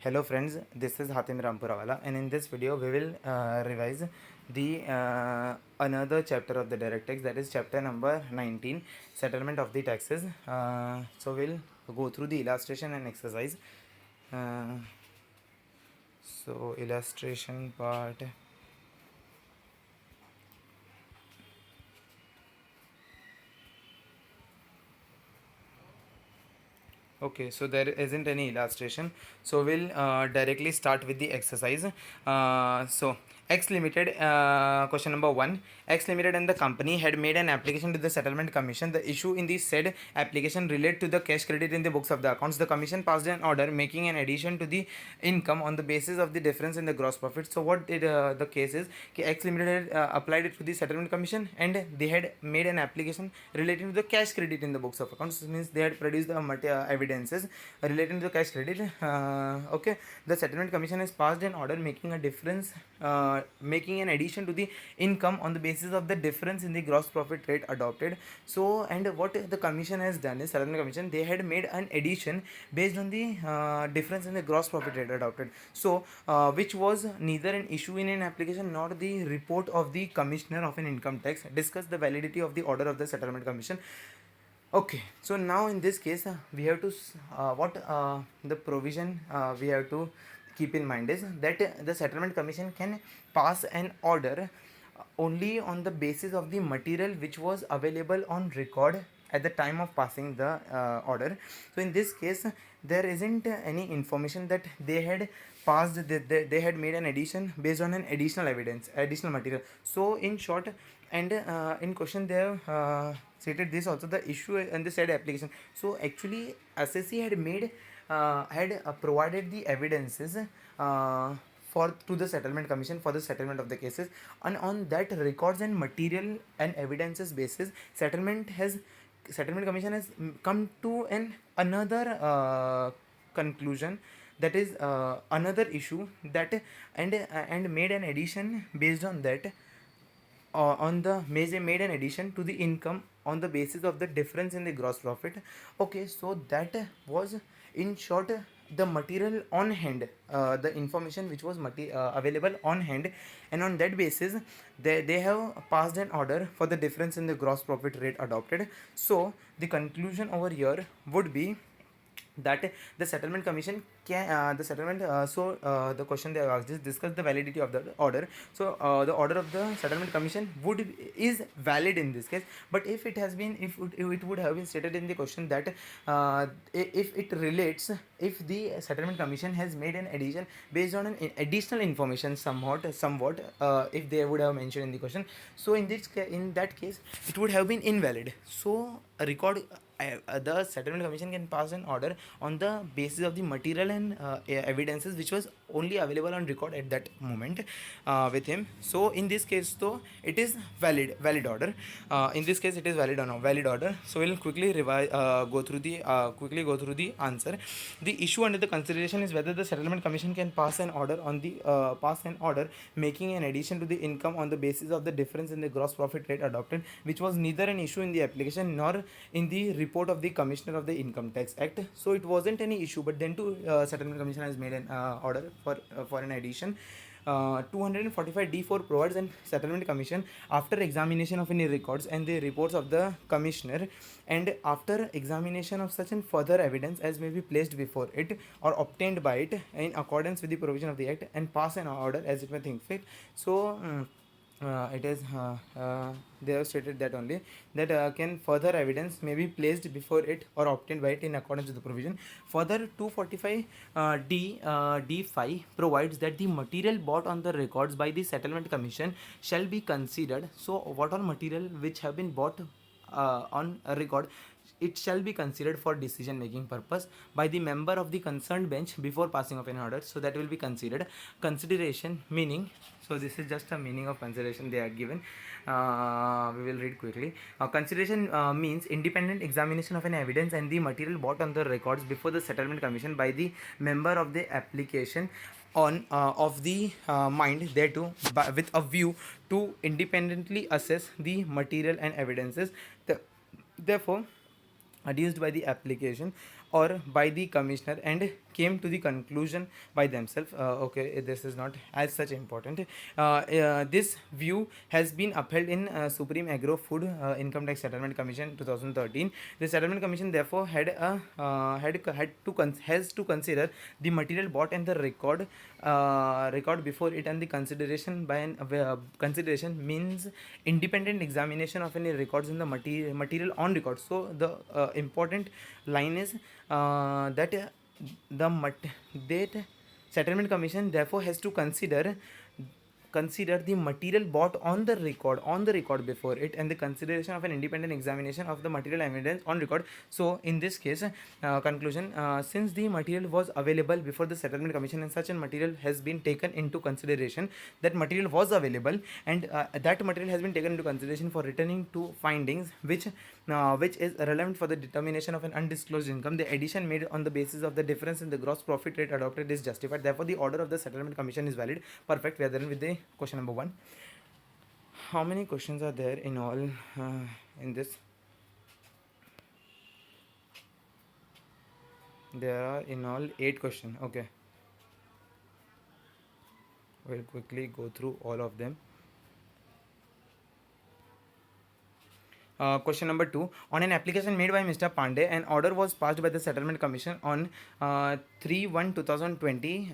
Hello friends, this is Hatim Rampurawala, and in this video we will revise the another chapter of the direct tax, that is chapter number 19, settlement of the taxes. So we'll go through the illustration and exercise. So illustration part. Okay, so there isn't any illustration, so we'll directly start with the exercise. So X Limited, question number 1. X Limited and the company had made an application to the settlement commission. The issue in the said application relate to the cash credit in the books of the accounts. The commission passed an order making an addition to the income on the basis of the difference in the gross profit. So what did the case is, X Limited had applied it to the settlement commission, and they had made an application relating to the cash credit in the books of accounts. This means they had produced the evidences relating to the cash credit. Okay, the settlement commission has passed an order making a difference, making an addition to the income on the basis of the difference in the gross profit rate adopted. So, and what the commission has done is, settlement commission, they had made an addition based on the difference in the gross profit rate adopted. So, which was neither an issue in an application nor the report of the commissioner of an income tax. Discuss the validity of the order of the settlement commission. Okay, so now in this case, we have to what the provision we have to keep in mind is that the settlement commission can pass an order only on the basis of the material which was available on record at the time of passing the order. So in this case, there isn't any information that they had passed, they had made an addition based on an additional evidence, additional material. So in short, and in question they have stated this also, the issue in the said application. So actually SSC had made provided the evidences for to the settlement commission for the settlement of the cases, and on that records and material and evidences basis, settlement commission has come to an another conclusion, that is another issue, that and made an addition based on that, on the made an addition to the income on the basis of the difference in the gross profit. Okay, so that was in short the material on hand, the information which was available on hand, and on that basis they have passed an order for the difference in the gross profit rate adopted. So the conclusion over here would be that the settlement commission can the settlement the question they have asked is, discuss the validity of the order. So the order of the settlement commission is valid in this case, but if it has been, if it would have been stated in the question that if it relates, if the settlement commission has made an addition based on an additional information somewhat, if they would have mentioned in the question, so in that case it would have been invalid. So a record, the settlement commission can pass an order on the basis of the material and evidences which was only available on record at that moment with him. So in this case though, it is valid order. In this case it is valid order. So we'll quickly go through the answer. The issue under the consideration is whether the settlement commission can pass an order making an addition to the income on the basis of the difference in the gross profit rate adopted, which was neither an issue in the application nor in the report of the Commissioner of the Income Tax Act. So it wasn't any issue, but then settlement commission has made an order for an addition. 245d4 provides an settlement commission, after examination of any records and the reports of the commissioner, and after examination of such and further evidence as may be placed before it or obtained by it in accordance with the provision of the act, and pass an order as it may think fit. So it is they have stated that only, that can further evidence may be placed before it or obtained by it in accordance with the provision. Further, 245 d5 provides that the material bought on the records by the settlement commission shall be considered. So what all material which have been bought on a record, it shall be considered for decision making purpose by the member of the concerned bench before passing of an order. So that will be considered. Consideration meaning, so this is just a meaning of consideration they are given. We will read quickly. Consideration means independent examination of an evidence and the material bought on the records before the settlement commission by the member of the application on of the mind thereto, with a view to independently assess the material and evidences. Therefore adduced by the application or by the commissioner and came to the conclusion by themselves. Okay, this is not as such important. This view has been upheld in Supreme Agro Food Income Tax Settlement Commission 2013. The Settlement Commission therefore has to consider the material bought and the record before it, and the consideration by an consideration means independent examination of any records in the material on record. So the important line is that that settlement commission therefore has to consider the material bought on the record before it, and the consideration of an independent examination of the material evidence on record. So in this case, conclusion, since the material was available before the settlement commission and such a material has been taken into consideration, that material was available, and that material has been taken into consideration for returning to findings which is relevant for the determination of an undisclosed income, the addition made on the basis of the difference in the gross profit rate adopted is justified. Therefore the order of the settlement commission is valid. Perfect. We are done with the question number 1. How many questions are there in all in this? There are in all 8 questions. Okay, we'll quickly go through all of them. Question number 2. On an application made by Mr. Pandey, an order was passed by the Settlement Commission on 3/1/2020.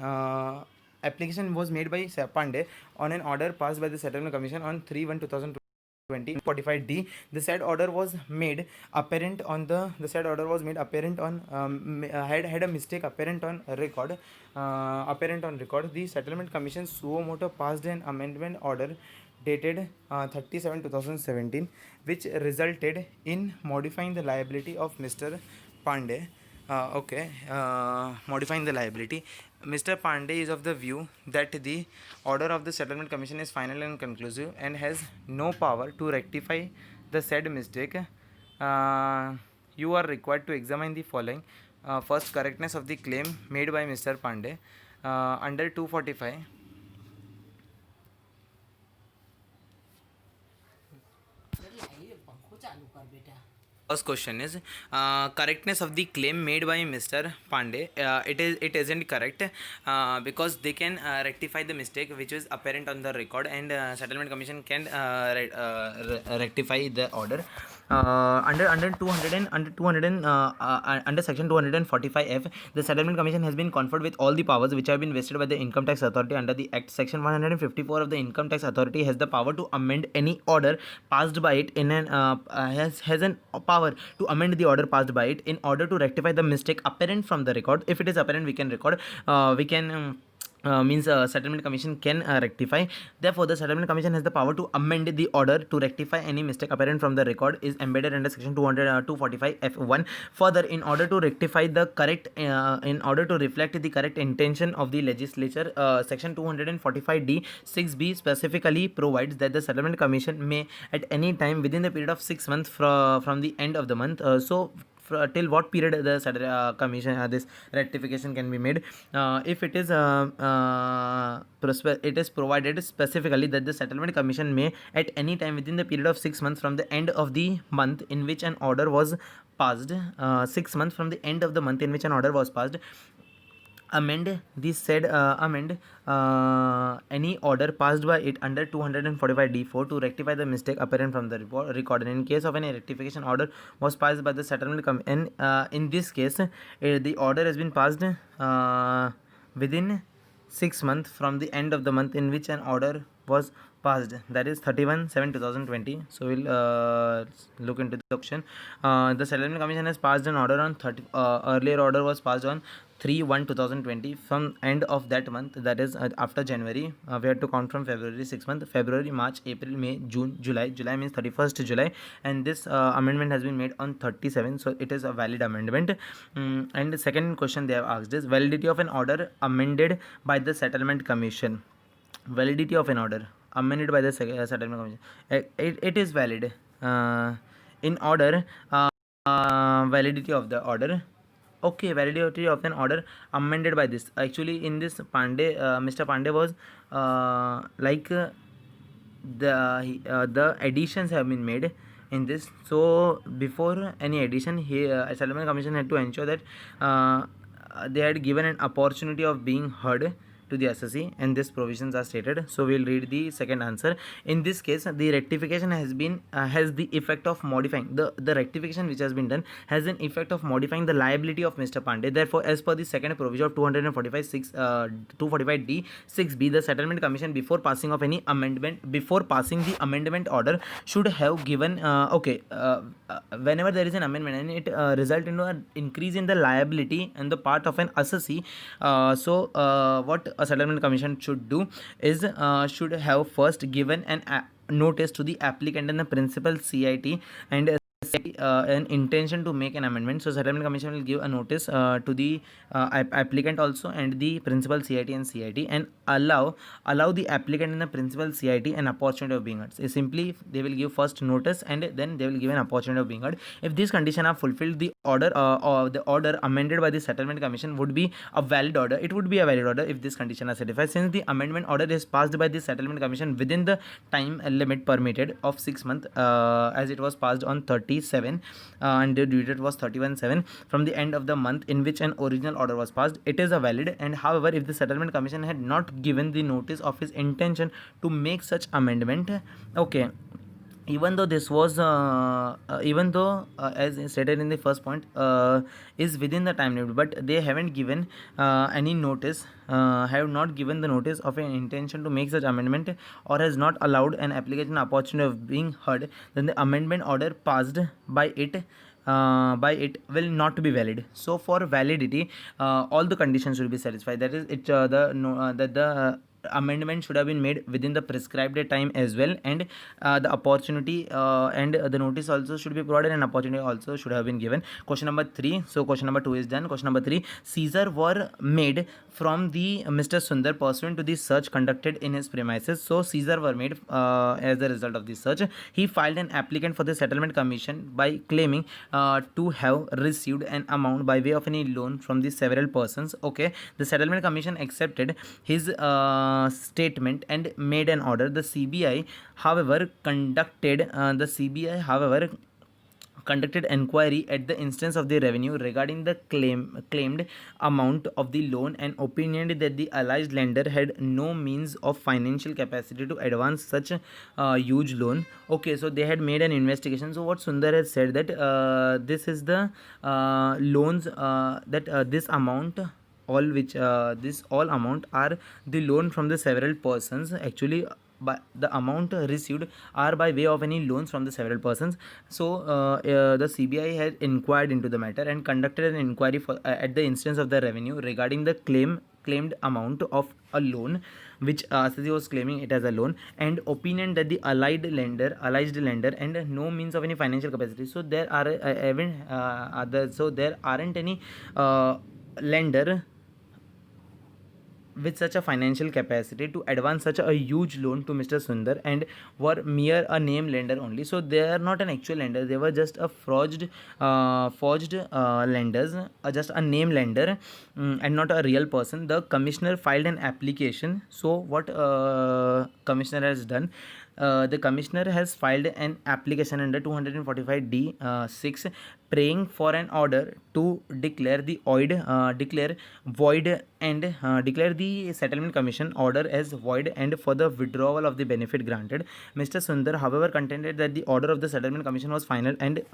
Application was made by Pandey on an order passed by the Settlement Commission on 3/1/2020. 45D. The said order was made apparent on had a mistake apparent on record. The Settlement Commission suo motu passed an amendment order dated 30/7/2017, which resulted in modifying the liability of Mr. Pandey. Modifying the liability. Mr. Pandey is of the view that the order of the Settlement Commission is final and conclusive and has no power to rectify the said mistake. You are required to examine the following. First, correctness of the claim made by Mr. Pandey under 245. First question is correctness of the claim made by Mr. Pandey. It isn't correct because they can rectify the mistake which is apparent on the record, and settlement commission can rectify the order. Under section 245F, the settlement commission has been conferred with all the powers which have been vested by the income tax authority under the act. Section 154 of the income tax authority has the power to amend any order passed by it in an has an power to amend the order passed by it in order to rectify the mistake apparent from the record. If it is apparent, we can record. Settlement commission can rectify. Therefore the settlement commission has the power to amend the order to rectify any mistake apparent from the record is embedded under section 245F1. Further, in order to rectify the correct in order to reflect the correct intention of the legislature, section 245D 6B specifically provides that the settlement commission may at any time within the period of 6 months from the end of the month, till what period the commission this rectification can be made. If it is it is provided specifically that the settlement commission may at any time within the period of 6 months from the end of the month in which an order was passed, 6 months from the end of the month in which an order was passed, amend any order passed by it under 245D4 to rectify the mistake apparent from the record. And in case of any rectification order was passed by the settlement commission, in this case the order has been passed within 6 months from the end of the month in which an order was passed, that is 31/7/2020. So we'll look into the option. The settlement commission has passed an order on earlier order was passed on 3/1/2020. From end of that month, that is after January, we have to count from February 6 month, February, March, April, May, June, July means 31st July, and this amendment has been made on 37, so it is a valid amendment. And the second question they have asked is validity of an order amended by the settlement commission. Validity of an order amended by the settlement commission, it is valid. In order, validity of the order. Okay, validity of an order amended by this. Actually, in this Mr. Pandey was the additions have been made in this. So before any addition, settlement commission had to ensure that they had given an opportunity of being heard to the assessee, and these provisions are stated. So we'll read the second answer. In this case, the rectification has the effect of modifying the rectification which has been done has an effect of modifying the liability of Mr. Pandey. Therefore, as per the second provision of 245D 6B, the settlement commission before passing the amendment order should have given whenever there is an amendment and it result into an increase in the liability and the part of an assessee. What a settlement commission should do is should have first given an notice to the applicant and the principal CIT and an intention to make an amendment. So settlement commission will give a notice to the applicant also and the principal CIT and allow the applicant and the principal CIT an opportunity of being heard. So simply they will give first notice and then they will give an opportunity of being heard. If these conditions are fulfilled, the order or the order amended by the settlement commission would be a valid order. It would be a valid order if this condition are satisfied. Since the amendment order is passed by the settlement commission within the time limit permitted of 6 months, as it was passed on 37 and the due date was 31/7 from the end of the month in which an original order was passed, it is a valid. And however, if the settlement commission had not given the notice of his intention to make such amendment, even though this was as stated in the first point, is within the time limit, but they haven't given any notice, have not given the notice of an intention to make such amendment, or has not allowed an application opportunity of being heard, then the amendment order passed by it will not be valid. So for validity, all the conditions should be satisfied. That is, the amendment should have been made within the prescribed time as well, and the opportunity and the notice also should be provided, and opportunity also should have been given. Question number 3. So question number 2 is done. Question number 3. Seizure were made from the Mr. Sundar pursuant to the search conducted in his premises. So seizure were made as a result of the search. He filed an applicant for the settlement commission by claiming to have received an amount by way of any loan from the several persons. The settlement commission accepted his statement and made an order. The CBI, however, conducted inquiry at the instance of the revenue regarding the claimed amount of the loan and opinioned that the alleged lender had no means of financial capacity to advance such a huge loan. So they had made an investigation. So what Sundar has said that this is the loans that this amount all amount are the loan from the several persons. Actually, the amount received are by way of any loans from the several persons. So the CBI had inquired into the matter and conducted an inquiry at the instance of the revenue regarding the claimed amount of a loan which Assisi was claiming it as a loan, and opinion that the alleged lender and no means of any financial capacity. So there aren't any lender with such a financial capacity to advance such a huge loan to Mr. Sundar, and were mere a name lender only. So they are not an actual lender. They were just a forged lenders, just a name lender, and not a real person. The commissioner filed an application. So what commissioner has done? The commissioner has filed an application under 245D 6, praying for an order to declare void and declare the settlement commission order as void and for the withdrawal of the benefit granted. Mr. Sundar, however, contended that the order of the settlement commission was final and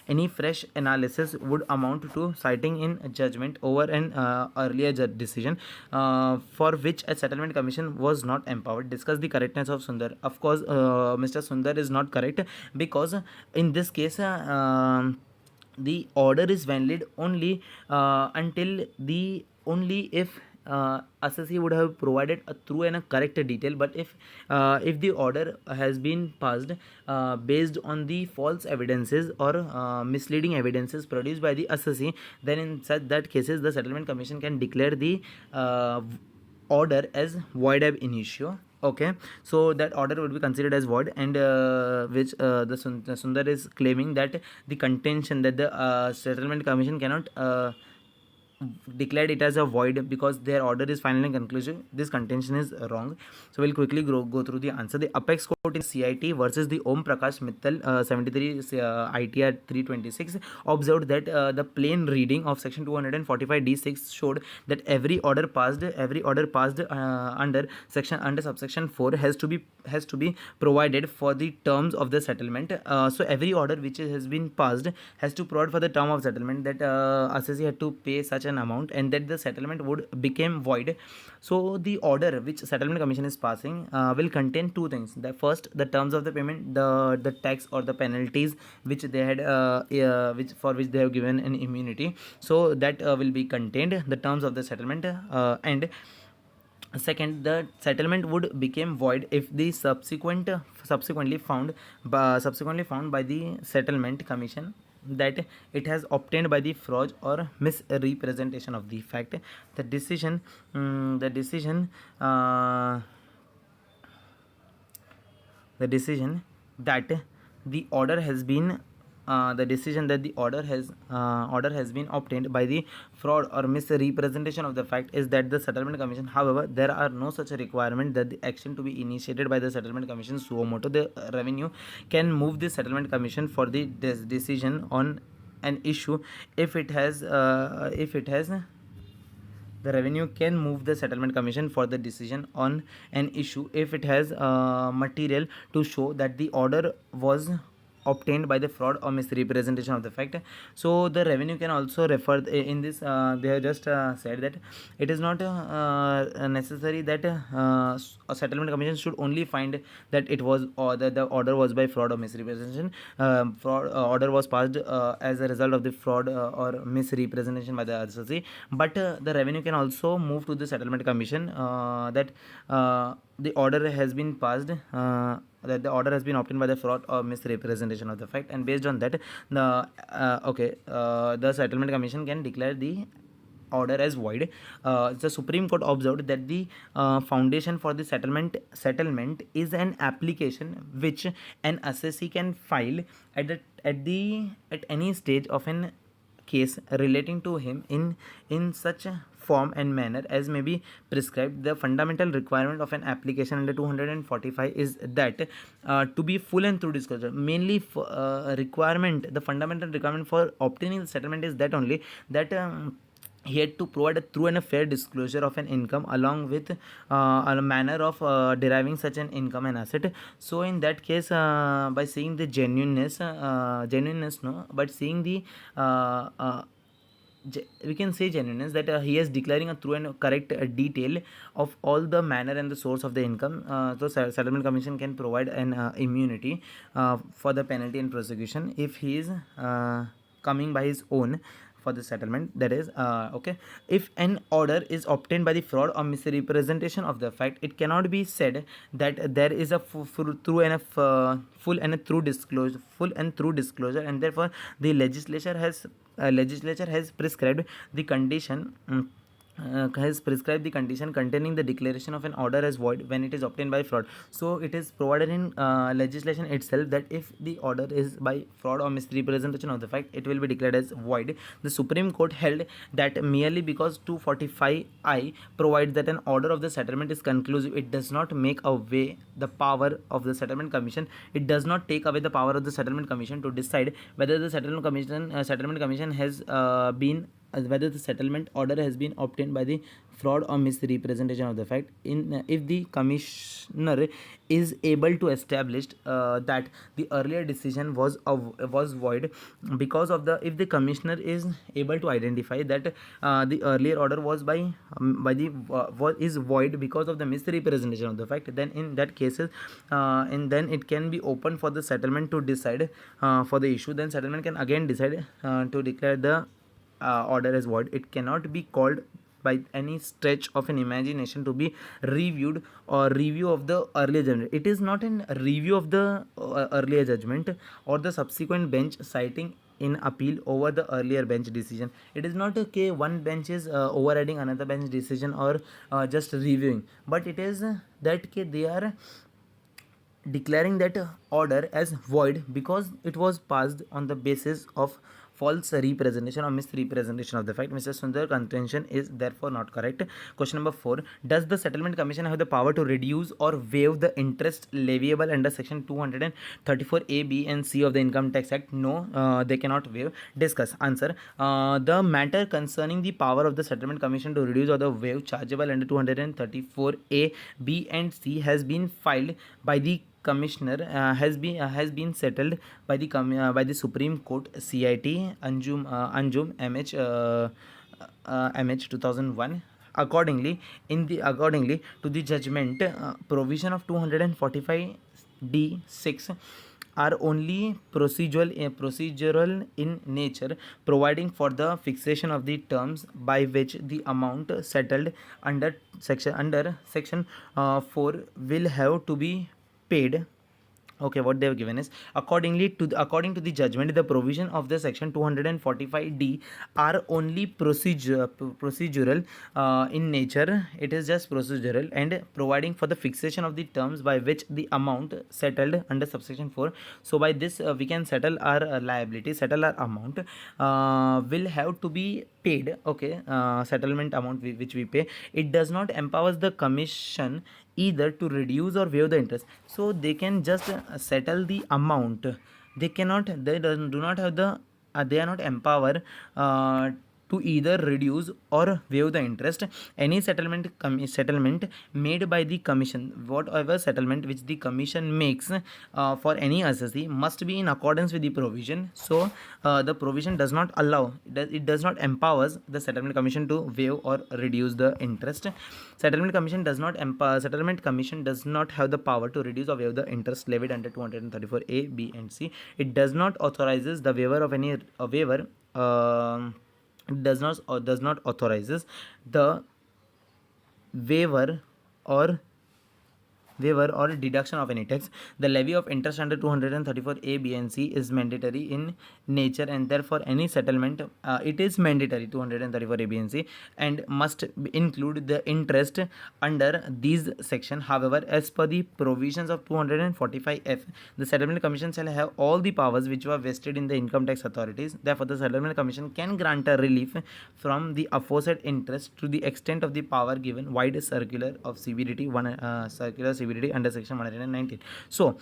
any fresh analysis would amount to citing in judgment over an earlier decision for which a settlement commission was not empowered. Discuss the correctness of Sundar. Of course, Mr. Sundar is not correct, because in this case the order is valid only if assessee would have provided a true and a correct detail. But if the order has been passed based on the false evidences or misleading evidences produced by the assessee, then in such that cases the settlement commission can declare the order as void ab initio. So that order would be considered as void, and which the Sundar is claiming that the contention that the settlement commission cannot declared it as a void because their order is final and conclusive. This contention is wrong. So we'll quickly go through the answer. The apex court in CIT versus the Om Prakash Mittal 73 ITR 326 observed that the plain reading of section 245d6 showed that every order passed under subsection 4 has to be provided for the terms of the settlement. So every order which has been passed has to provide for the term of settlement, that assessee had to pay such an amount and that the settlement would become void. So the order which settlement commission is passing will contain two things. The first, the terms of the payment, the tax or the penalties which they had which they have given an immunity, so that will be contained the terms of the settlement. And second, the settlement would become void if the subsequently found by the settlement commission that it has obtained by the fraud or misrepresentation of the fact. The decision the decision the decision that the order has been the decision that the order has been obtained by the fraud or misrepresentation of the fact is that the settlement commission. However, there are no such requirement that the action to be initiated by the settlement commission suo motu. The revenue can move the settlement commission for the decision on an issue if it has the revenue can move the settlement commission for the decision on an issue if it has material to show that the order was obtained by the fraud or misrepresentation of the fact. So the revenue can also refer in this. They have just said that it is not necessary that a settlement commission should only find that it was, or that the order was by fraud or misrepresentation. Fraud order was passed as a result of the fraud or misrepresentation by the associate, but the revenue can also move to the settlement commission that the order has been passed, that the order has been obtained by the fraud or misrepresentation of the fact, and based on that the settlement commission can declare the order as void. The Supreme Court observed that the foundation for the settlement is an application which an assessee can file at any stage of an case relating to him in such a form and manner as may be prescribed. The fundamental requirement of an application under 245 is that to be full and through disclosure. Mainly the fundamental requirement for obtaining the settlement is that only that he had to provide a true and a fair disclosure of an income along with a manner of deriving such an income and asset. So in that case, by seeing the genuineness no, but seeing the we can say genuineness, that he is declaring a true and correct detail of all the manner and the source of the income. So settlement commission can provide an immunity for the penalty and prosecution if he is coming by his own for the settlement. That is if an order is obtained by the fraud or misrepresentation of the fact, it cannot be said that there is a full and true disclosure, and therefore the legislature has prescribed the condition containing the declaration of an order as void when it is obtained by fraud. So it is provided in legislation itself that if the order is by fraud or misrepresentation of the fact, it will be declared as void. The Supreme Court held that merely because 245I provides that an order of the settlement is conclusive, it does not make away the power of the settlement commission. It does not take away the power of the settlement commission to decide whether the settlement commission has been whether the settlement order has been obtained by the fraud or misrepresentation of the fact. If the commissioner is able to establish that the earlier decision was void because of the, if the commissioner is able to identify that the earlier order was is void because of the misrepresentation of the fact, then in that cases and then it can be open for the settlement to decide for the issue. Then settlement can again decide to declare the order as void. It cannot be called by any stretch of an imagination to be reviewed or review of the earlier judgment. It is not a review of the earlier judgment or the subsequent bench citing in appeal over the earlier bench decision. It is not okay one bench is overriding another bench decision or just reviewing, but it is that they are declaring that order as void because it was passed on the basis of false representation or misrepresentation of the fact. Mr. Sundar contention is therefore not correct. Question number 4. Does the settlement commission have the power to reduce or waive the interest leviable under section 234 A, B and C of the Income Tax Act? No, they cannot waive. Discuss. Answer. The matter concerning the power of the settlement commission to reduce or the waive chargeable under 234 A, B and C has been filed by the commissioner, has been settled by the Supreme Court, CIT Anjum MH 2001. Accordingly to the judgment, provision of 245 D6 are only procedural in nature, providing for the fixation of the terms by which the amount settled under section 4 will have to be paid. Okay, what they have given is according to the judgment, the provision of the section 245D are only procedural in nature. It is just procedural and providing for the fixation of the terms by which the amount settled under subsection 4. So by this we can settle our liability, settle our amount, will have to be paid. Okay, settlement amount which we pay. It does not empower the commission either to reduce or waive the interest. So they can just settle the amount. They do not have the they are not empowered to either reduce or waive the interest. Any settlement made by the commission, whatever settlement which the commission makes for any assessee, must be in accordance with the provision. So the provision does not allow, it does not empowers the settlement commission to waive or reduce the interest. Settlement commission does not have the power to reduce or waive the interest levied under 234 A, B and C. It does not authorizes the waiver of any waiver. Does not authorizes the waiver or deduction of any tax. The levy of interest under 234 A, B and C is mandatory in nature, and therefore any settlement, it is mandatory 234 A, B and C, and must include the interest under these section. However, as per the provisions of 245 F, the settlement commission shall have all the powers which were vested in the income tax authorities. Therefore, the settlement commission can grant a relief from the aforesaid interest to the extent of the power given wide circular of CBDT under section 119. So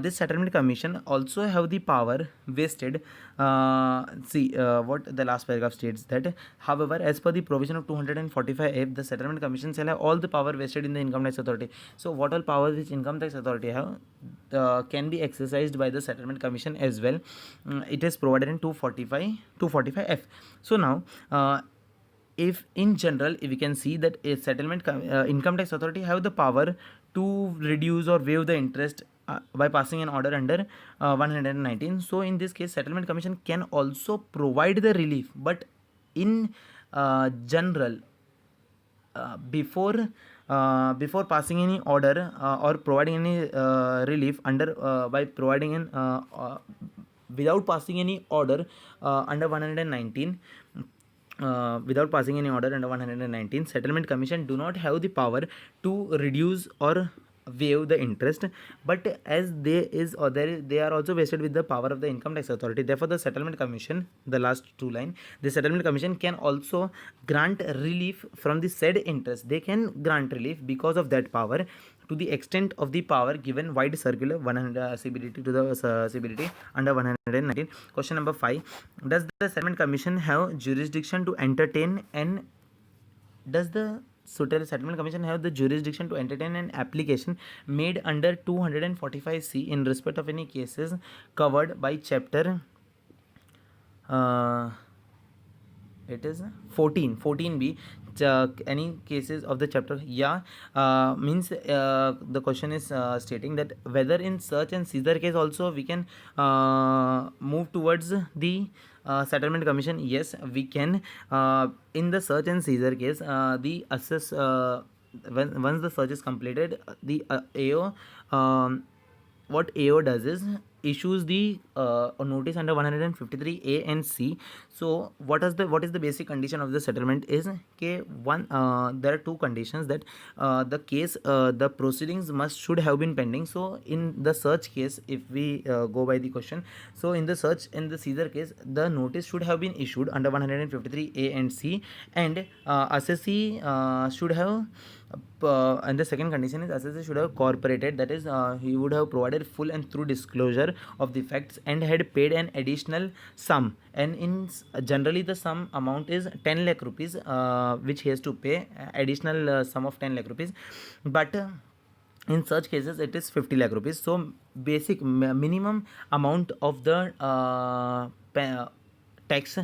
this settlement commission also have the power vested. What the last paragraph states that, however, as per the provision of 245F, the settlement commission shall have all the power vested in the income tax authority. So what all powers which income tax authority have can be exercised by the settlement commission as well. It is provided in 245F. So now if in general, if we can see that a settlement income tax authority have the power to reduce or waive the interest by passing an order under 119. So in this case, settlement commission can also provide the relief, but in general, before passing any order or providing any relief under by providing an without passing any order under 119, without passing any order under 119, settlement commission do not have the power to reduce or waive the interest, but as they are also vested with the power of the income tax authority. Therefore, the settlement commission, the last two line, the settlement commission can also grant relief from the said interest. They can grant relief because of that power to the extent of the power given wide circular 100 CBDT to the CBDT under 119. Question number 5. Does the settlement commission have jurisdiction to entertain and does the settlement commission have the jurisdiction to entertain an application made under 245C in respect of any cases covered by chapter it is 14b, any cases of the chapter? Means the question is stating that whether in search and seizure case also we can move towards the settlement commission. Yes, we can. In the search and seizure case, the assess once the search is completed, the AO what AO does is issues the notice under 153A and C. So what is the basic condition of the settlement is one, there are two conditions that the case, the proceedings should have been pending. So in the search case, if we go by the question, so in the seizure case, the notice should have been issued under 153A and C, and assessee should have and the second condition is assessor should have cooperated, that is he would have provided full and through disclosure of the facts and had paid an additional sum, and generally the sum amount is 10 lakh rupees, which he has to pay additional sum of 10 lakh rupees, but in such cases it is 50 lakh rupees. So basic minimum amount of the tax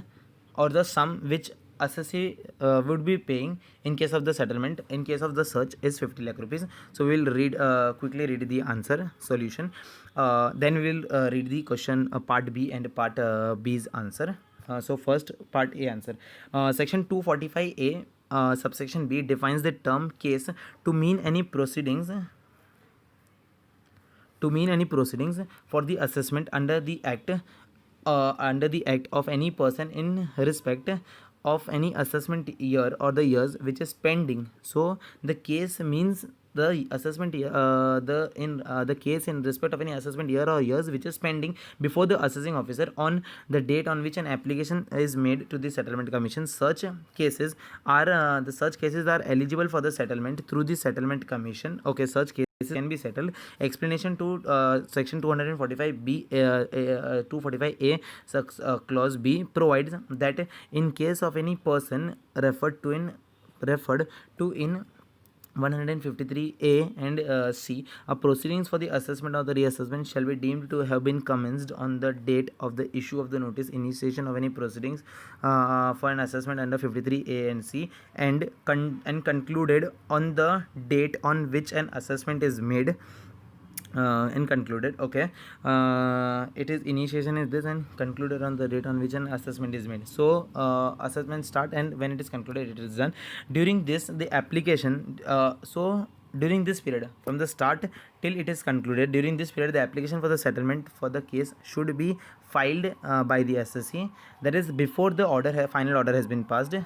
or the sum which assessee would be paying in case of the settlement, in case of the search, is 50 lakh rupees. So we will quickly read the answer solution, then we will read the question part B and part B's answer. So first part A answer, section 245A subsection B defines the term case to mean any proceedings for the assessment under the act of any person in respect of any assessment year or the years which is pending. So the case means the assessment the case in respect of any assessment year or years which is pending before the assessing officer on the date on which an application is made to the settlement commission. Such cases are eligible for the settlement through the settlement commission. Okay, such cases can be settled. Explanation to section 245B 245A clause B provides that in case of any person referred to in 153A and C, proceedings for the assessment or the reassessment shall be deemed to have been commenced on the date of the issue of the notice initiation of any proceedings for an assessment under 53A and C, and concluded on the date on which an assessment is made. And concluded, okay, it is initiation is this and concluded on the date on which an assessment is made. So assessment start and when it is concluded it is done. During this the application during this period from the start till it is concluded, during this period the application for the settlement for the case should be filed by the assessee, that is before the final order has been passed,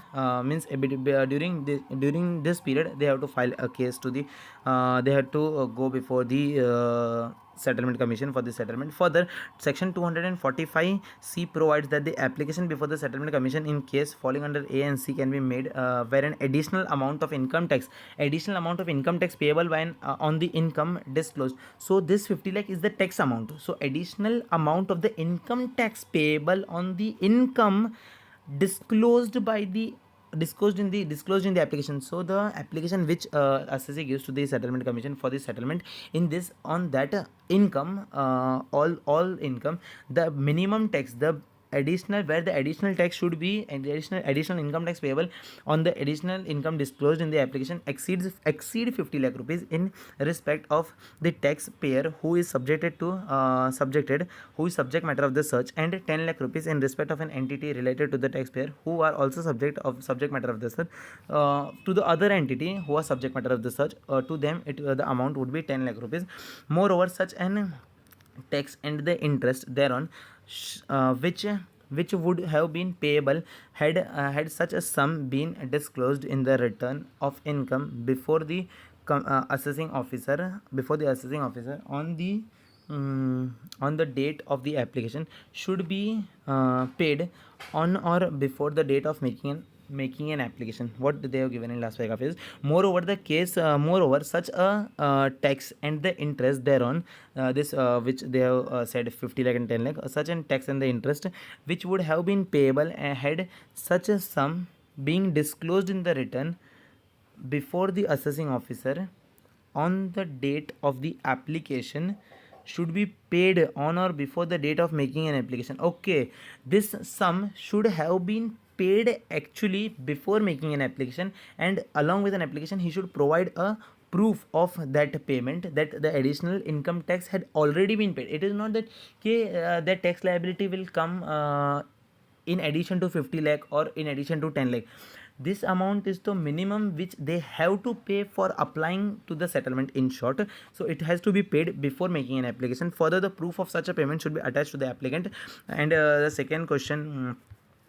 means during this period they have to file a case to the they have to go before the settlement commission for the settlement. Further, section 245C provides that the application before the settlement commission in case falling under A and C can be made where an additional amount of income tax payable by on the income disclosed. So this 50 lakh is the tax amount. So additional amount of the income tax payable on the income disclosed in the application. So the application which assessee gives to the settlement commission for the settlement, in this on that income, all income, the minimum tax, the additional tax should be, and additional income tax payable on the additional income disclosed in the application exceed 50 lakh rupees in respect of the taxpayer who is subject matter of the search, and 10 lakh rupees in respect of an entity related to the taxpayer who are also subject matter of the search, to the other entity who are subject matter of the search, to them the amount would be 10 lakh rupees. Moreover, such an tax and the interest thereon which would have been payable had such a sum been disclosed in the return of income before the assessing officer on the date of the application, should be paid on or before the date of making an application. What they have given in last paragraph is, moreover such a tax and the interest thereon, this which they have said 50 lakh and 10 lakh, such an tax and the interest which would have been payable had such a sum being disclosed in the return before the assessing officer on the date of the application, should be paid on or before the date of making an application. Okay, this sum should have been paid actually before making an application, and along with an application he should provide a proof of that payment, that the additional income tax had already been paid. It is not that that tax liability will come in addition to 50 lakh or in addition to 10 lakh. This amount is the minimum which they have to pay for applying to the settlement, in short. So it has to be paid before making an application. Further, the proof of such a payment should be attached to the applicant. And the second question,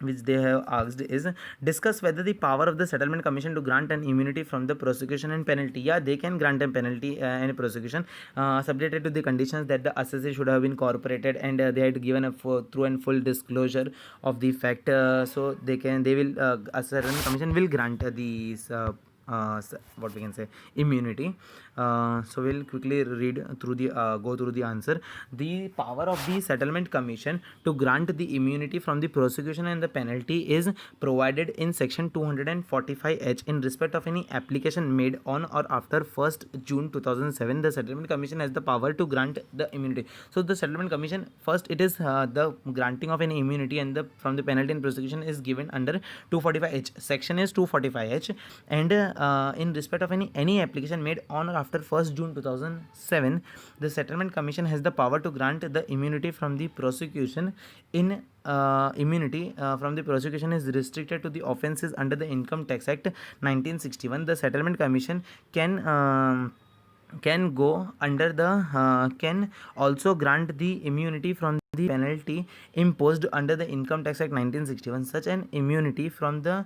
which they have asked is, discuss whether the power of the settlement commission to grant an immunity from the prosecution and penalty. Yeah, they can grant a penalty and prosecution, subjected to the conditions that the assessee should have been corporated, and they had given a true and full disclosure of the fact. So they will a certain commission will grant these what we can say, immunity. So we'll quickly read through the go through the answer. The power of the settlement commission to grant the immunity from the prosecution and the penalty is provided in section 245H. In respect of any application made on or after 1st June 2007, the settlement commission has the power to grant the immunity. So the settlement commission, first it is the granting of any immunity and the from the penalty and prosecution is given under 245H. Section is 245H. And in respect of any application made on or after 1st June 2007, the settlement commission has the power to grant the immunity from the prosecution. In immunity from the prosecution is restricted to the offences under the Income Tax Act 1961. The settlement commission can go under the can also grant the immunity from the penalty imposed under the Income Tax Act 1961. Such an immunity from the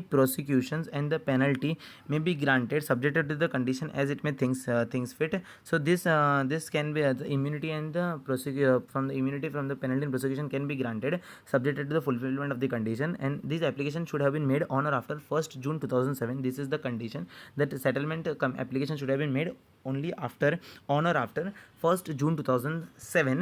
prosecutions and the penalty may be granted subjected to the condition as it may things fit. So this can be the immunity and the from the immunity from the penalty and prosecution can be granted subjected to the fulfillment of the condition, and this application should have been made on or after 1st June 2007. This is the condition, that settlement application should have been made only on or after 1st June 2007.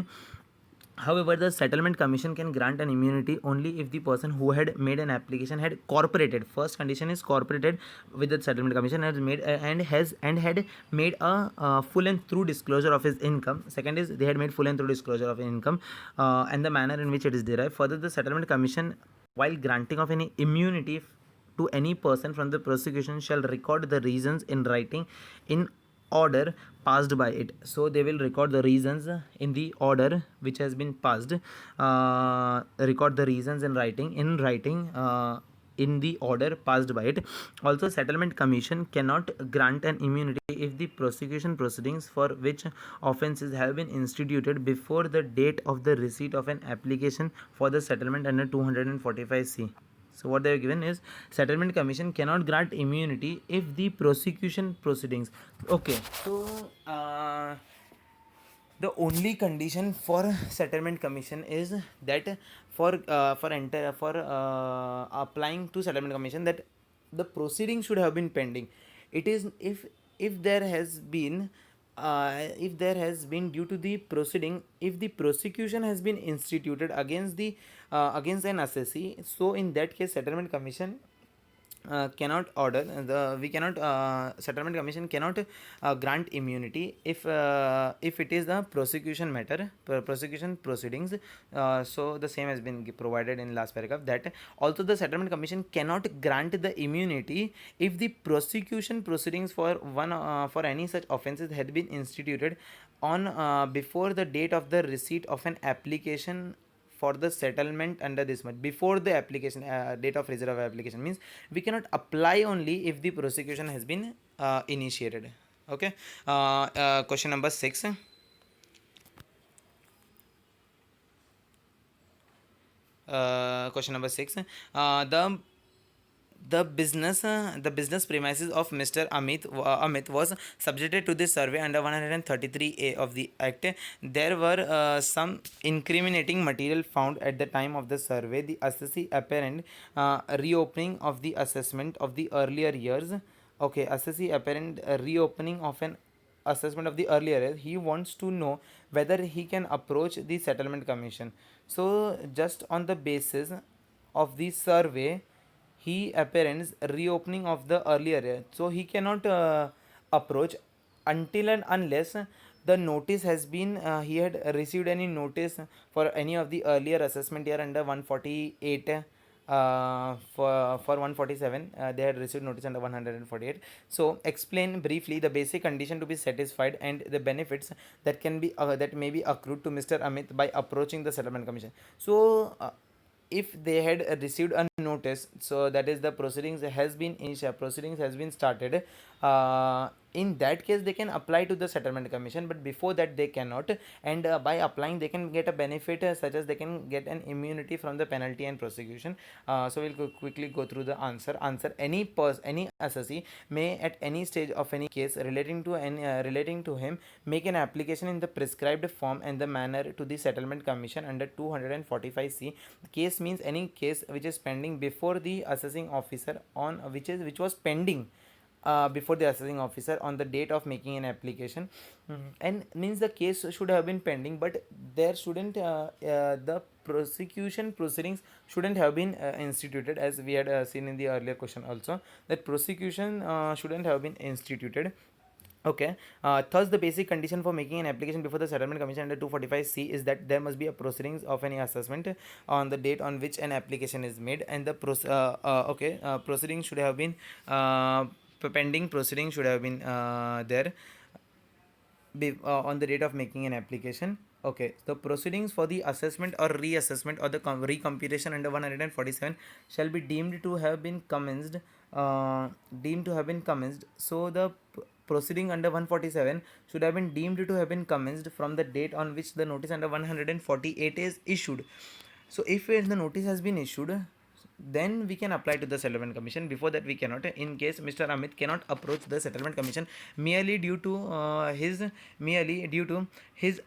However, the settlement commission can grant an immunity only if the person who had made an application had corporated. First condition is corporated with the settlement commission, has made and had made a full and true disclosure of his income. Second is they had made full and true disclosure of income and the manner in which it is derived. Further, the settlement commission, while granting of any immunity to any person from the prosecution, shall record the reasons in writing in order passed by it. So they will record the reasons in the order which has been passed, record the reasons in writing in the order passed by it. Also, settlement commission cannot grant an immunity if the prosecution proceedings for which offences have been instituted before the date of the receipt of an application for the settlement under 245C. So what they have given is, settlement commission cannot grant immunity if the prosecution proceedings. Okay, so the only condition for settlement commission is that for applying to settlement commission, that the proceeding should have been pending. It is if there has been due to the proceeding, if the prosecution has been instituted against against an assessee, so in that case settlement commission cannot order the we cannot settlement commission cannot grant immunity if it is the prosecution matter, prosecution proceedings. So the same has been provided in last paragraph, that also the settlement commission cannot grant the immunity if the prosecution proceedings for any such offences had been instituted on before the date of the receipt of an application for the settlement under this much. Before the application date of receipt of application means we cannot apply only if the prosecution has been initiated. Okay. Question number 6. Question number 6. The business premises of Mr. Amit was subjected to this survey under 133A of the Act. There were some incriminating material found at the time of the survey. The assessee apparent reopening of the assessment of the earlier years. Okay, assessee apparent reopening of an assessment of the earlier years. He wants to know whether he can approach the settlement commission. So just on the basis of the survey, he appearance reopening of the earlier year, so he cannot approach until and unless the notice has been he had received any notice for any of the earlier assessment year under 148 for 147 they had received notice under 148. So explain briefly the basic condition to be satisfied and the benefits that can be that may be accrued to Mr. Amit by approaching the settlement commission. So if they had received a notice, so that is the proceedings has been started, in that case they can apply to the settlement commission, but before that they cannot. And by applying they can get a benefit, such as they can get an immunity from the penalty and prosecution. So we'll quickly go through the answer. Any assessee may at any stage of any case relating to him make an application in the prescribed form and the manner to the settlement commission under 245C. Case means any case which is pending before the assessing officer on which was pending before the assessing officer on the date of making an application. And means the case should have been pending, but there shouldn't the prosecution proceedings shouldn't have been instituted, as we had seen in the earlier question also, that prosecution shouldn't have been instituted. Okay, thus the basic condition for making an application before the settlement commission under 245C is that there must be a proceedings of any assessment on the date on which an application is made, and the proceedings should have been pending proceedings should have been there on the date of making an application. Okay, the proceedings for the assessment or reassessment or the recomputation under 147 shall be deemed to have been commenced. So the proceeding under 147 should have been deemed to have been commenced from the date on which the notice under 148 is issued. So if the notice has been issued, then we can apply to the settlement commission. Before that we cannot. In case Mr. Amit cannot approach the settlement commission merely due to his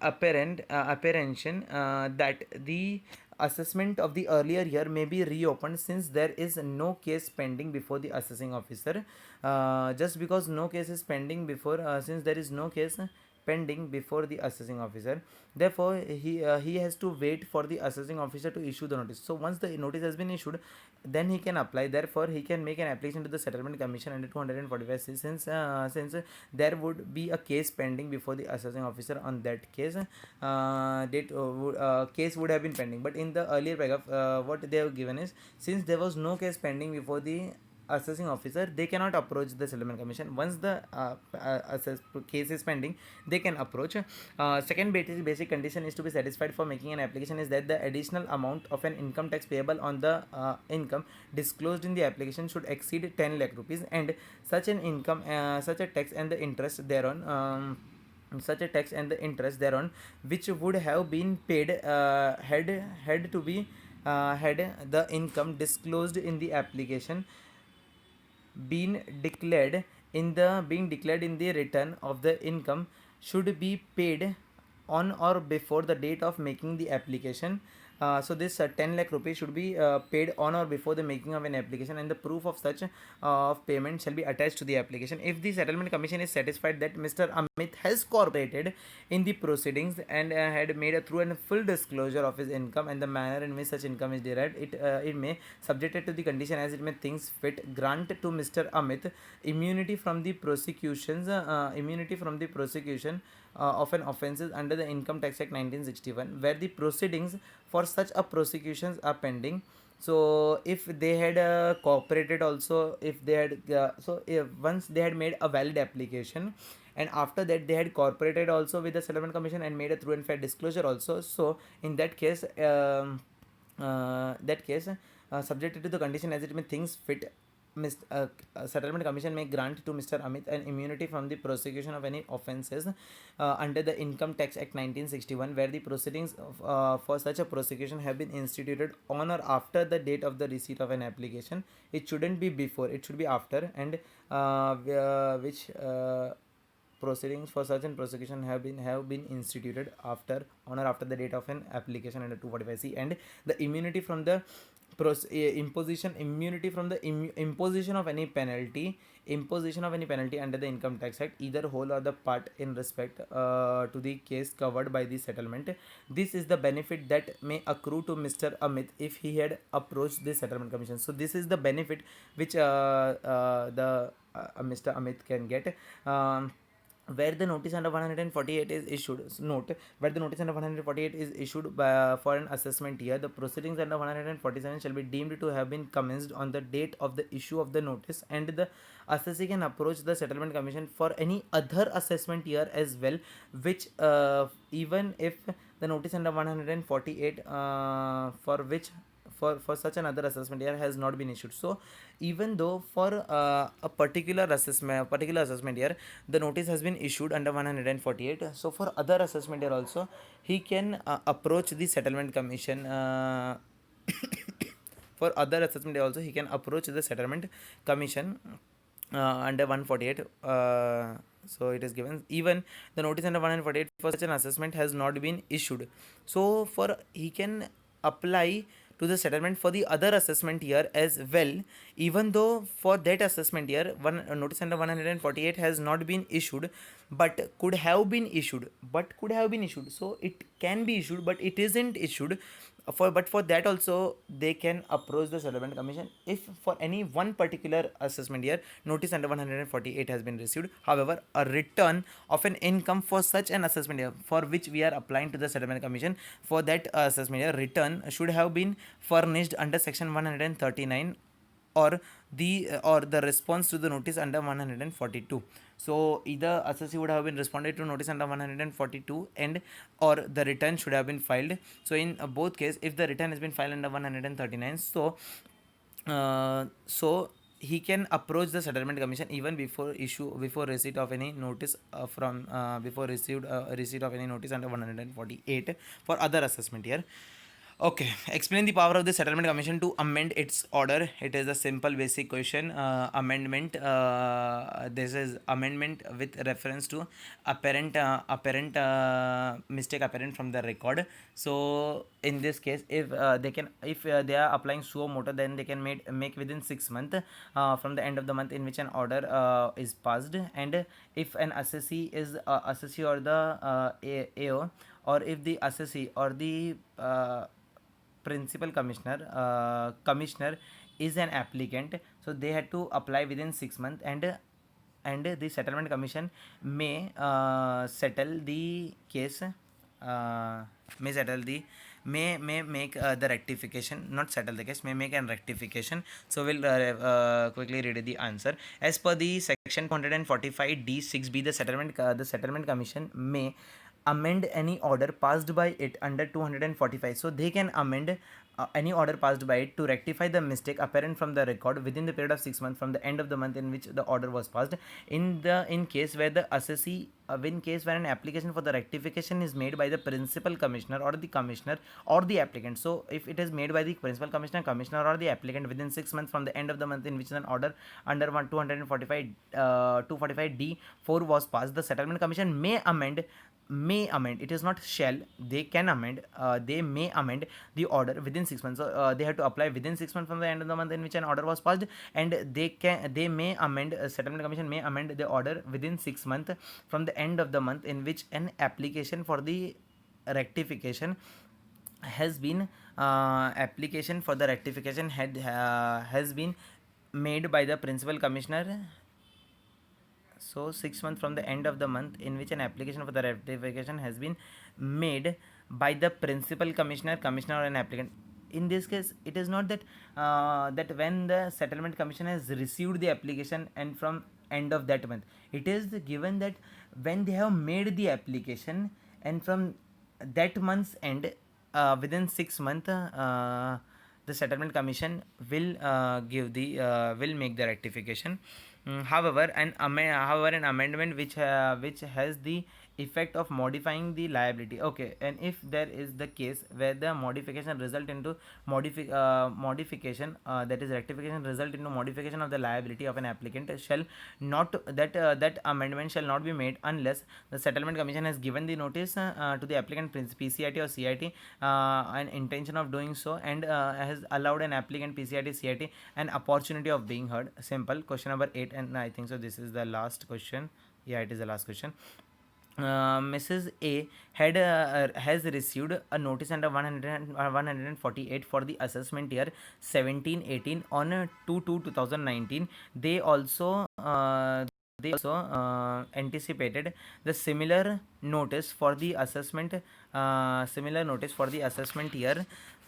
apprehension that the assessment of the earlier year may be reopened, since there is no case pending before the assessing officer. Just because no case is pending before, since there is no case pending before the assessing officer, therefore he has to wait for the assessing officer to issue the notice. So once the notice has been issued, then he can apply. Therefore he can make an application to the settlement commission under 245C, since there would be a case pending before the assessing officer. On that case, case would have been pending. But in the earlier paragraph, what they have given is, since there was no case pending before the assessing officer, they cannot approach the settlement commission. Once the case is pending, they can approach. Second basic condition is to be satisfied for making an application is that the additional amount of an income tax payable on the income disclosed in the application should exceed 10 lakh rupees, and such an income such a tax and the interest thereon which would have been paid had to be had the income disclosed in the application being declared in the return of the income should be paid on or before the date of making the application. So this 10 lakh rupees should be paid on or before the making of an application, and the proof of such payment shall be attached to the application. If the settlement commission is satisfied that Mr. Amit has cooperated in the proceedings and had made a true and full disclosure of his income and the manner in which such income is derived, it may, subjected to the condition as it may thinks fit, grant to Mr. Amit immunity from the prosecution of an offences under the Income Tax Act 1961, where the proceedings for such a prosecutions are pending. So if they had cooperated also, if they had if once they had made a valid application, and after that they had cooperated also with the settlement commission and made a true and fair disclosure also, so in that case subjected to the condition as it may thinks fit, settlement commission may grant to Mr. Amit an immunity from the prosecution of any offences under the Income Tax Act 1961, where the proceedings for such a prosecution have been instituted on or after the date of the receipt of an application. It shouldn't be before, it should be after, and which proceedings for such an prosecution have been instituted on or after the date of an application under 245C, and the immunity from the immunity from the imposition of any penalty under the Income Tax Act, either whole or the part, in respect to the case covered by the settlement. This is the benefit that may accrue to Mr. Amit if he had approached the settlement commission. So this is the benefit which the Mr. Amit can get. Where the notice under 148 is issued, where the notice under 148 is issued for an assessment year, the proceedings under 147 shall be deemed to have been commenced on the date of the issue of the notice, and the assessee can approach the settlement commission for any other assessment year as well, which even if the notice under 148 for for such another assessment year has not been issued. So even though for a particular assessment year the notice has been issued under 148, so for other assessment year also he can approach the settlement commission. For other assessment year also he can approach the settlement commission under 148. So it is given even the notice under 148 for such an assessment has not been issued, so for he can apply to the settlement for the other assessment year as well, even though for that assessment year one notice under 148 has not been issued but could have been issued, so it can be issued but it isn't issued. For that also they can approach the settlement commission if for any one particular assessment year notice under 148 has been received. However, a return of an income for such an assessment year for which we are applying to the settlement commission, for that assessment year return should have been furnished under section 139 or the response to the notice under 142. So either assessee would have been responded to notice under 142 and or the return should have been filed. So in both case, if the return has been filed under 139, so he can approach the settlement commission even before receipt of any notice before receipt of any notice under 148 for other assessment year. Okay, explain the power of the settlement commission to amend its order. It is a simple basic question. Amendment. This is amendment with reference to apparent mistake apparent from the record. So in this case, if they are applying suo motu, then they can make within 6 months from the end of the month in which an order is passed. And if an assessee is assessee or the AO, or if the assessee or the principal commissioner is an applicant, so they had to apply within 6 months, and the settlement commission may settle the case, may make the rectification, not settle the case, may make an rectification. So we'll quickly read the answer. As per the section 245 D6B, the settlement commission may amend any order passed by it under 245. So they can amend any order passed by it to rectify the mistake apparent from the record within the period of 6 months from the end of the month in which the order was passed. In case where the assessee in case where an application for the rectification is made by the principal commissioner or the commissioner or the applicant. So if it is made by the principal commissioner or the applicant within 6 months from the end of the month in which an order under 245 245D4 was passed, the settlement commission may amend, it is not shall, they can amend, they may amend the order within 6 months. So they have to apply within 6 months from the end of the month in which an order was passed, and they may amend, settlement commission may amend the order within 6 months from the end of the month in which an application for the rectification has been has been made by the principal commissioner. So 6 months from the end of the month in which an application for the rectification has been made by the principal commissioner or an applicant. In this case, it is not that that when the settlement commission has received the application and from end of that month. It is given that when they have made the application and from that month's end within 6 months the settlement commission will will make the rectification. However, an amendment which has the effect of modifying the liability. Okay, and if there is the case where the modification result into modification that is rectification result into modification of the liability of an applicant, shall not that amendment shall not be made unless the settlement commission has given the notice to the applicant PCIT or CIT an intention of doing so, and has allowed an applicant PCIT CIT an opportunity of being heard. Simple. Question number 8, and I think so this is the last question. Yeah, it is the last question. Mrs. A has received a notice under 148 for the assessment year 17-18 on 2/2/2019. They also anticipated the similar notice for the assessment year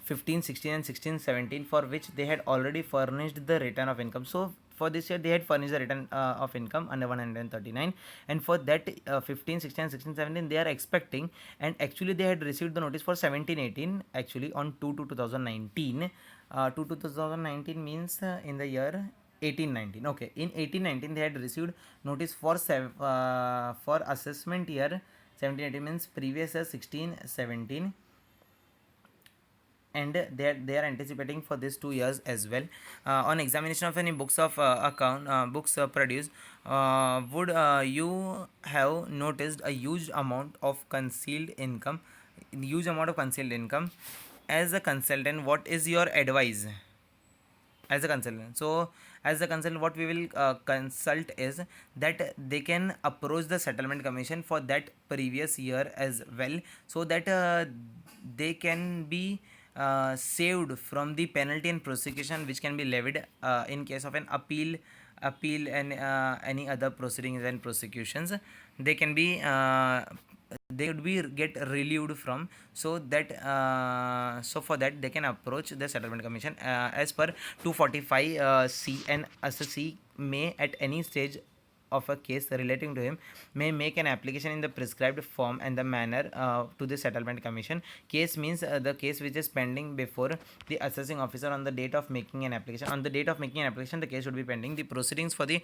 15-16 and 16-17, for which they had already furnished the return of income. So for this year they had furnished the return of income under 139, and for that 15-16 and 16-17 they are expecting, and actually they had received the notice for 17-18 actually on 2/2/2019. to 2019 means in the year 1819. Okay, in 1819 they had received notice for for assessment year 1718 means previous year 1617, and they are anticipating for this 2 years as well. On examination of any books of account books produced, would you have noticed a huge amount of concealed income? As a consultant, what is your advice? As a consultant, so as a consultant, what we will consult is that they can approach the settlement commission for that previous year as well, so that they can be saved from the penalty and prosecution which can be levied in case of an appeal and any other proceedings and prosecutions. They can be they would be get relieved from, so that so for that they can approach the settlement commission as per 245 c. An assessee may at any stage of a case relating to him may make an application in the prescribed form and the manner to the settlement commission. Case means the case which is pending before the assessing officer on the date of making an application. On the date of making an application, the case should be pending. The proceedings for the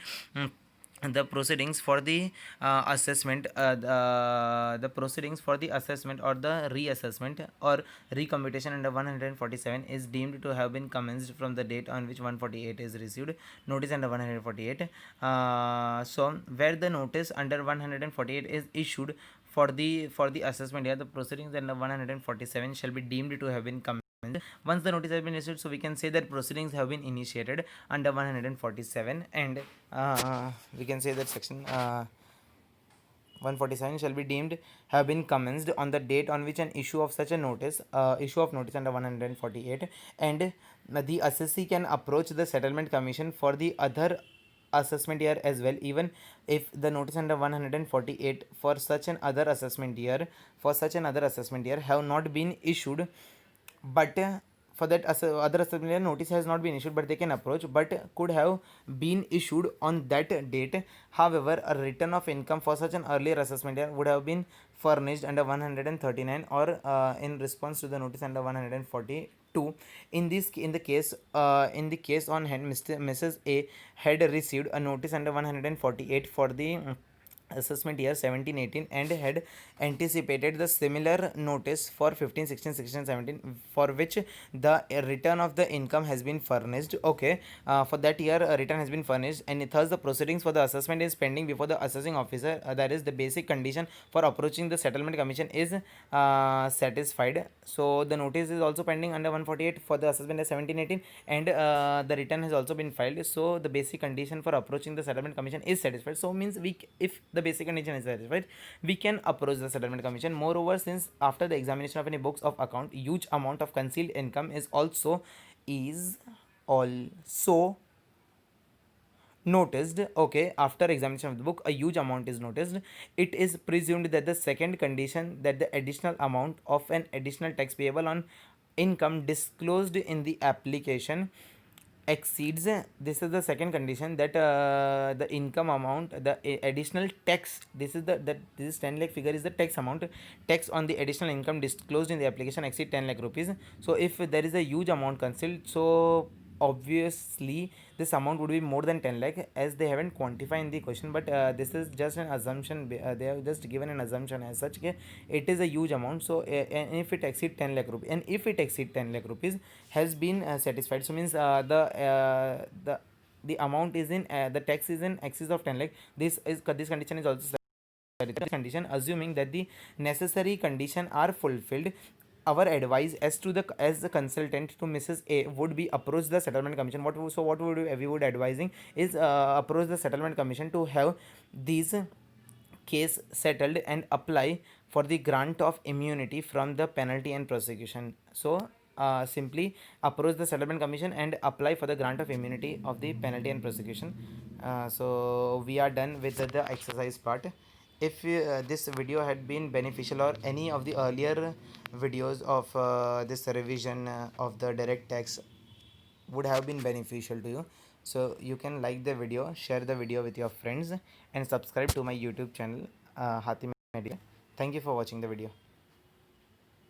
proceedings for the assessment the proceedings for the assessment or the reassessment or recomputation under 147 is deemed to have been commenced from the date on which 148 is received notice under 148. So where the notice under 148 is issued for the assessment year, the proceedings under 147 shall be deemed to have been commenced once the notice has been issued. So we can say that proceedings have been initiated under 147, and we can say that section 147 shall be deemed have been commenced on the date on which an issue of such a notice under 148, and the assessee can approach the settlement commission for the other assessment year as well, even if the notice under 148 for such an other assessment year have not been issued. But for that other assessment notice has not been issued, but they can approach, but could have been issued on that date. However, a return of income for such an earlier assessment year would have been furnished under 139 or in response to the notice under 142. In the case on hand, Mrs. A had received a notice under 148 for the assessment year 1718 and had anticipated the similar notice for 15 16 16 17, for which the return of the income has been furnished. Okay, for that year a return has been furnished, and thus the proceedings for the assessment is pending before the assessing officer. That is the basic condition for approaching the settlement commission is satisfied. So the notice is also pending under 148 for the assessment as 1718, and the return has also been filed. So the basic condition for approaching the settlement commission is satisfied. So means if the basic condition is satisfied, we can approach the settlement commission. Moreover, since after the examination of any books of account, huge amount of concealed income is also noticed. Okay, after examination of the book, a huge amount is noticed. It is presumed that the second condition, that the additional amount of an additional tax payable on income disclosed in the application exceeds, this is the second condition, that the income amount, the additional tax, this is this 10 lakh figure is the tax amount, tax on the additional income disclosed in the application exceed 10 lakh rupees. So if there is a huge amount concealed, so obviously this amount would be more than 10 lakh, as they haven't quantified in the question, but this is just an assumption. They have just given an assumption as such. It is a huge amount. So and if it exceed 10 lakh rupees, and if it exceed 10 lakh rupees has been satisfied, so means the amount is in the tax is in excess of 10 lakh. This condition is also condition. Assuming that the necessary condition are fulfilled, our advice as the consultant to Mrs. A would be approach the settlement commission. What we would advising is approach the settlement commission to have these case settled and apply for the grant of immunity from the penalty and prosecution. So simply approach the settlement commission and apply for the grant of immunity of the penalty and prosecution. So we are done with the exercise part. If this video had been beneficial, or any of the earlier videos of this revision of the direct tax would have been beneficial to you, so you can like the video, share the video with your friends, and subscribe to my YouTube channel, Hatim Media. Thank you for watching the video.